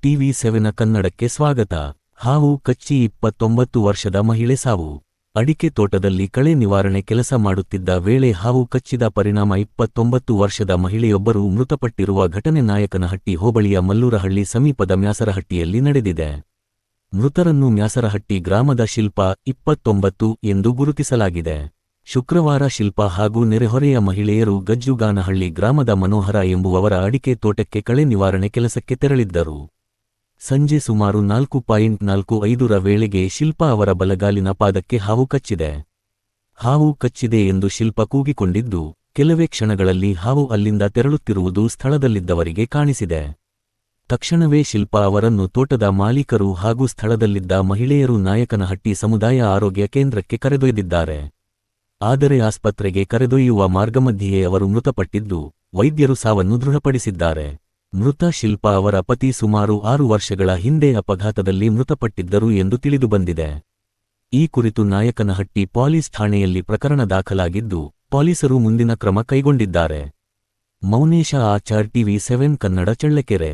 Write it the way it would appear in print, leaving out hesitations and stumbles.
ಟಿವಿ7 ಕನ್ನಡಕ್ಕೆ ಸ್ವಾಗತ. ಹಾವು ಕಚ್ಚಿ 29 ವರ್ಷದ ಮಹಿಳೆ ಸಾವು. ಅಡಿಕೆ ತೋಟದಲ್ಲಿ ಕಳೆ ನಿವಾರಣೆ ಕೆಲಸ ಮಾಡುತ್ತಿದ್ದ ವೇಳೆ ಹಾವು ಕಚ್ಚಿದ ಪರಿಣಾಮ 29 ವರ್ಷದ ಮಹಿಳೆಯೊಬ್ಬರು ಮೃತಪಟ್ಟಿರುವ ಘಟನೆ ನಾಯಕನಹಟ್ಟಿ ಹೋಬಳಿಯ ಮಲ್ಲೂರಹಳ್ಳಿ ಸಮೀಪದ ಮ್ಯಾಸರಹಟ್ಟಿಯಲ್ಲಿ ನಡೆದಿದೆ. ಮೃತರನ್ನು ಮ್ಯಾಸರಹಟ್ಟಿ ಗ್ರಾಮದ ಶಿಲ್ಪಾ 29 ಎಂದು ಗುರುತಿಸಲಾಗಿದೆ. ಶುಕ್ರವಾರ ಶಿಲ್ಪಾ ಹಾಗೂ ನೆರೆಹೊರೆಯ ಮಹಿಳೆಯರು ಗಜ್ಜುಗಾನಹಳ್ಳಿ ಗ್ರಾಮದ ಮನೋಹರ ಎಂಬುವವರ ಅಡಿಕೆ ತೋಟಕ್ಕೆ ಕಳೆ ನಿವಾರಣೆ ಕೆಲಸಕ್ಕೆ ತೆರಳಿದ್ದರು. ಸಂಜೆ ಸುಮಾರು 4:45ರ ವೇಳೆಗೆ ಶಿಲ್ಪಾ ಅವರ ಬಲಗಾಲಿನ ಪಾದಕ್ಕೆ ಹಾವು ಕಚ್ಚಿದೆ. ಹಾವು ಕಚ್ಚಿದೆ ಎಂದು ಶಿಲ್ಪಾ ಕೂಗಿಕೊಂಡಿದ್ದು, ಕೆಲವೇ ಕ್ಷಣಗಳಲ್ಲಿ ಹಾವು ಅಲ್ಲಿಂದ ತೆರಳುತ್ತಿರುವುದು ಸ್ಥಳದಲ್ಲಿದ್ದವರಿಗೆ ಕಾಣಿಸಿದೆ. ತಕ್ಷಣವೇ ಶಿಲ್ಪಾ ಅವರನ್ನು ತೋಟದ ಮಾಲೀಕರು ಹಾಗೂ ಸ್ಥಳದಲ್ಲಿದ್ದ ಮಹಿಳೆಯರು ನಾಯಕನಹಟ್ಟಿ ಸಮುದಾಯ ಆರೋಗ್ಯ ಕೇಂದ್ರಕ್ಕೆ ಕರೆದೊಯ್ದಿದ್ದಾರೆ. ಆದರೆ ಆಸ್ಪತ್ರೆಗೆ ಕರೆದೊಯ್ಯುವ ಮಾರ್ಗಮಧ್ಯೆಯೇ ಅವರು ಮೃತಪಟ್ಟಿದ್ದು, ವೈದ್ಯರು ಸಾವನ್ನು ದೃಢಪಡಿಸಿದ್ದಾರೆ. ಮೃತ ಶಿಲ್ಪಾ ಅವರ ಪತಿ ಸುಮಾರು 6 ವರ್ಷಗಳ ಹಿಂದೆ ಅಪಘಾತದಲ್ಲಿ ಮೃತಪಟ್ಟಿದ್ದರು ಎಂದು ತಿಳಿದುಬಂದಿದೆ. ಈ ಕುರಿತು ನಾಯಕನಹಟ್ಟಿ ಪೊಲೀಸ್ ಠಾಣೆಯಲ್ಲಿ ಪ್ರಕರಣ ದಾಖಲಾಗಿದ್ದು, ಪೊಲೀಸರು ಮುಂದಿನ ಕ್ರಮ ಕೈಗೊಂಡಿದ್ದಾರೆ. ಮೌನೇಶ ಆಚಾರ್, ಟಿವಿ7 ಕನ್ನಡ, ಚಳ್ಳಕೆರೆ.